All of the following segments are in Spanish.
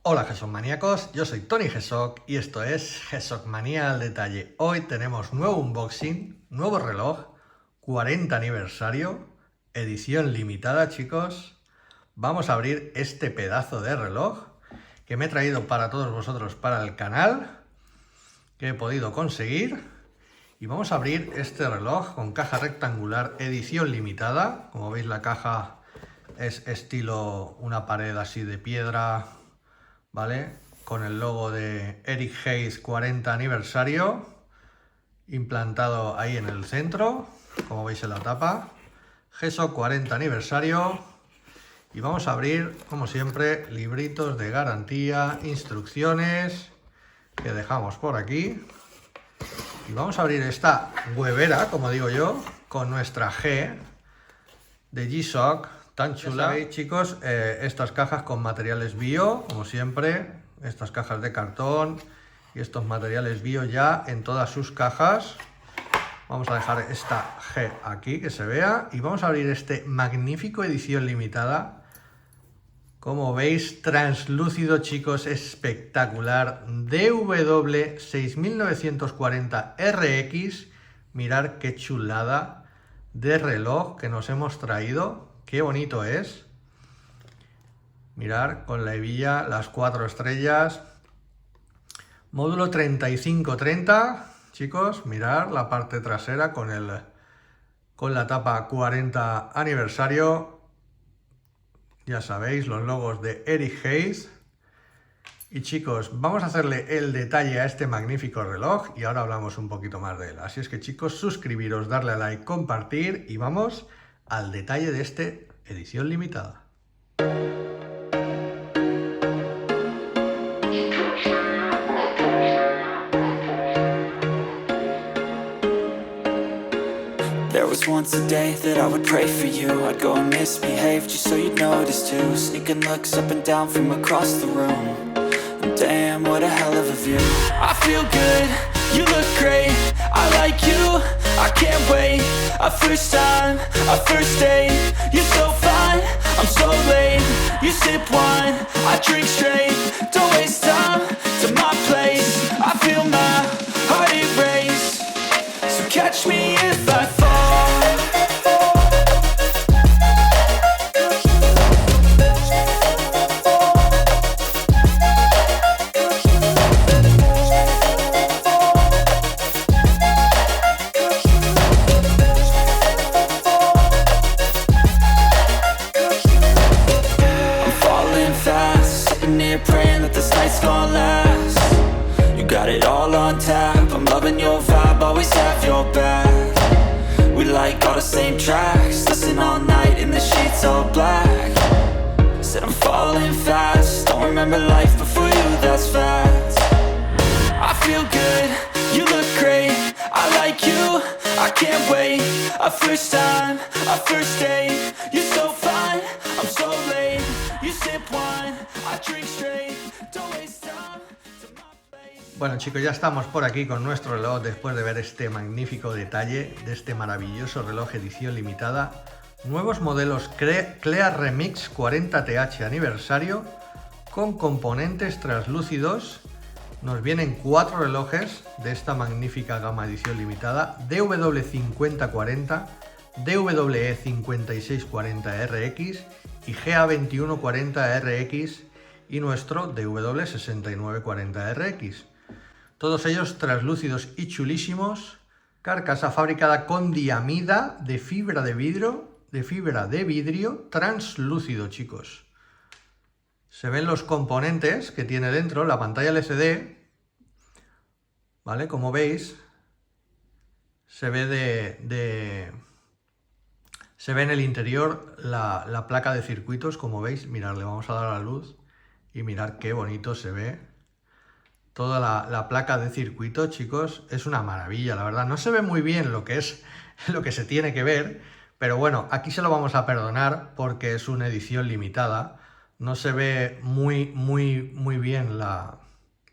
Hola GSOC maníacos, yo soy Tony GSOC y esto es GSOC Manía al Detalle. Hoy tenemos nuevo unboxing, nuevo reloj, 40 aniversario, edición limitada, chicos. Vamos a abrir este pedazo de reloj que me he traído para todos vosotros para el canal, que he podido conseguir. Y vamos a abrir este reloj con caja rectangular, edición limitada. Como veis, la caja es estilo una pared así de piedra, ¿vale? Con el logo de Eric Haze 40 aniversario implantado ahí en el centro, como veis en la tapa. GSOC 40 aniversario. Y vamos a abrir, como siempre, libritos de garantía, instrucciones que dejamos por aquí. Y vamos a abrir esta huevera, como digo yo, con nuestra G de GSOC, tan chula. Ya sabéis, chicos, estas cajas con materiales bio, como siempre, estas cajas de cartón y estos materiales bio ya en todas sus cajas. Vamos a dejar esta G aquí, que se vea, y vamos a abrir este magnífico edición limitada. Como veis, translúcido, chicos, espectacular, DW 6940 RX. Mirad qué chulada de reloj que nos hemos traído, qué bonito es. Mirad, con la hebilla, las 4 estrellas, módulo 3530, chicos. Mirad la parte trasera con la tapa 40 aniversario. Ya sabéis, los logos de Eric Haze. Y chicos, vamos a hacerle el detalle a este magnífico reloj y ahora hablamos un poquito más de él. Así es que, chicos, suscribiros, darle a like, compartir y vamos al detalle de esta edición limitada. There was once a day that I would pray for you. I'd go and misbehave just so you'd notice too. Sneaking looks up and down from across the room. And damn, what a hell of a view. I feel good, you look great. I like you, I can't wait. A first time, a first date. You're so fine, I'm so late. You sip wine, I drink straight. Don't waste time to my place. I feel my heart erase. So catch me if I fall. Praying that this night's gonna last. You got it all on tap. I'm loving your vibe, always have your back. We like all the same tracks. Listen all night in the sheets all black. Said I'm falling fast. Don't remember life before you, that's fact. I feel good, you look great. I like you, I can't wait. A first time, a first date. You're so fine, I'm so late. You sip wine, I drink straight. Don't waste time to my place. Bueno, chicos, ya estamos por aquí con nuestro reloj después de ver este magnífico detalle de este maravilloso reloj edición limitada. Nuevos modelos Clea Remix 40TH aniversario con componentes translúcidos. Nos vienen 4 relojes de esta magnífica gama edición limitada: DW5040, DWE5640RX y GA2140RX y nuestro DW6940RX. Todos ellos translúcidos y chulísimos. Carcasa fabricada con diamida de fibra de vidrio translúcido, chicos. Se ven los componentes que tiene dentro, la pantalla LCD, ¿vale? Como veis, se ve se ve en el interior la placa de circuitos, como veis. Mirad, le vamos a dar a la luz y mirad qué bonito se ve toda la placa de circuito, chicos. Es una maravilla, la verdad. No se ve muy bien lo que se tiene que ver, pero bueno, aquí se lo vamos a perdonar porque es una edición limitada. No se ve muy bien la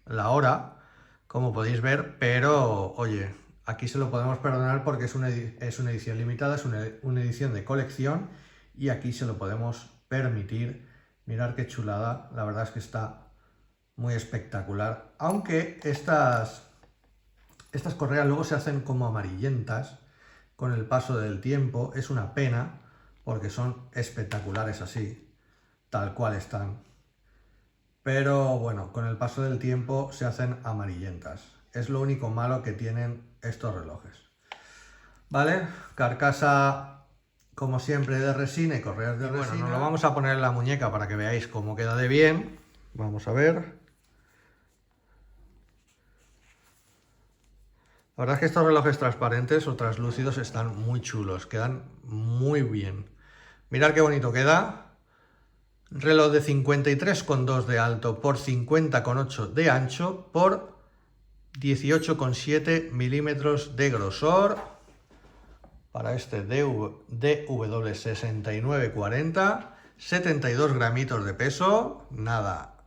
hora, como podéis ver, pero oye, aquí se lo podemos perdonar porque es una edición limitada, es una edición de colección y aquí se lo podemos permitir. Mirad qué chulada, la verdad es que está muy espectacular. Aunque estas correas luego se hacen como amarillentas con el paso del tiempo. Es una pena porque son espectaculares así, tal cual están. Pero bueno, con el paso del tiempo se hacen amarillentas. Es lo único malo que tienen estos relojes. Vale, carcasa como siempre de resina y correas de resina. Bueno, nos lo vamos a poner en la muñeca para que veáis cómo queda de bien. Vamos a ver. La verdad es que estos relojes transparentes o translúcidos están muy chulos, quedan muy bien. Mirad qué bonito queda. Reloj de 53,2 de alto por 50,8 de ancho por 18,7 milímetros de grosor. Para este DW6940, 72 gramitos de peso, nada.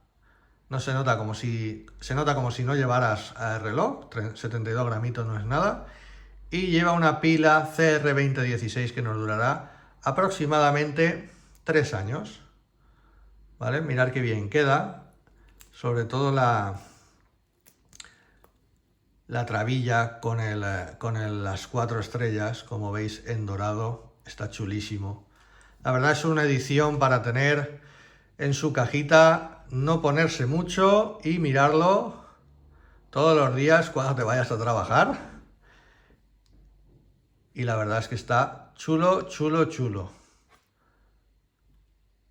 No se nota como si no llevaras reloj, 72 gramitos no es nada. Y lleva una pila CR2016 que nos durará aproximadamente 3 años. ¿Vale? Mirad qué bien queda, sobre todo la trabilla con las 4 estrellas, como veis en dorado, está chulísimo. La verdad es una edición para tener en su cajita, no ponerse mucho y mirarlo todos los días cuando te vayas a trabajar. Y la verdad es que está chulo, chulo, chulo.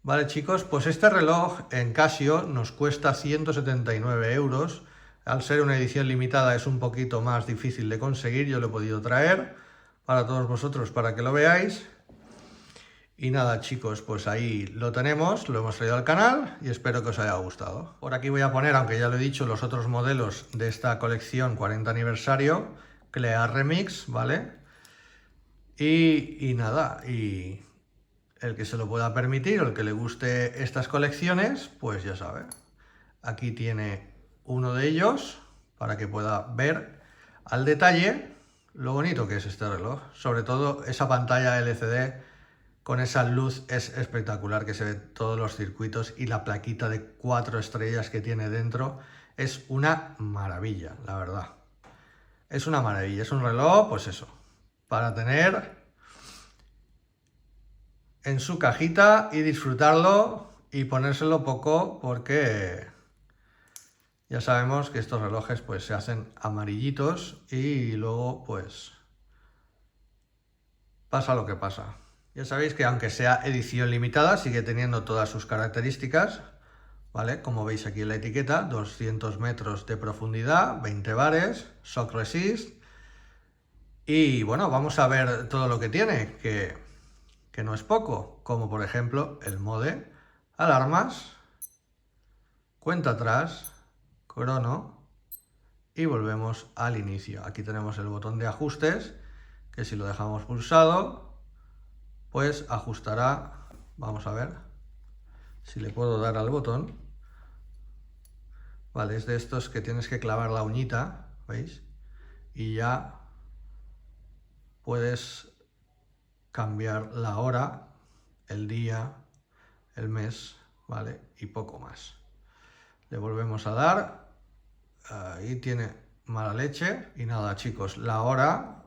Vale chicos, pues este reloj en Casio nos cuesta 179 euros. Al ser una edición limitada es un poquito más difícil de conseguir. Yo lo he podido traer para todos vosotros para que lo veáis. Y nada chicos, pues ahí lo tenemos, lo hemos traído al canal y espero que os haya gustado. Por aquí voy a poner, aunque ya lo he dicho, los otros modelos de esta colección 40 aniversario, Clea Remix, ¿vale? Y nada, y el que se lo pueda permitir o el que le guste estas colecciones, pues ya sabe. Aquí tiene uno de ellos para que pueda ver al detalle lo bonito que es este reloj. Sobre todo esa pantalla LCD con esa luz es espectacular, que se ve todos los circuitos y la plaquita de 4 estrellas que tiene dentro. Es una maravilla, la verdad. Es una maravilla, es un reloj, pues eso, para tener en su cajita y disfrutarlo y ponérselo poco, porque ya sabemos que estos relojes pues se hacen amarillitos y luego pues pasa lo que pasa. Ya sabéis que aunque sea edición limitada sigue teniendo todas sus características, ¿vale? Como veis aquí en la etiqueta, 200 metros de profundidad, 20 bares, shock resist. Y bueno, vamos a ver todo lo que tiene, que no es poco, como por ejemplo el mode, alarmas, cuenta atrás, crono y volvemos al inicio. Aquí tenemos el botón de ajustes, que si lo dejamos pulsado, pues ajustará. Vamos a ver si le puedo dar al botón. Vale, es de estos que tienes que clavar la uñita, ¿veis? Y ya puedes cambiar la hora, el día, el mes, ¿vale? Y poco más. Le volvemos a dar. Ahí tiene mala leche. Y nada chicos, la hora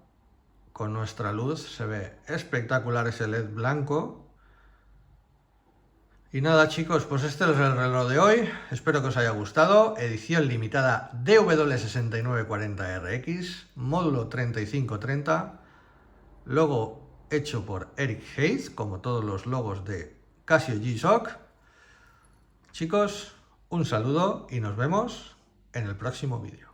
con nuestra luz se ve espectacular, ese LED blanco. Y nada chicos, pues este es el reloj de hoy. Espero que os haya gustado. Edición limitada DW6940RX, módulo 3530, logo hecho por Eric Hayes, como todos los logos de Casio G-Shock. Chicos, un saludo y nos vemos en el próximo vídeo.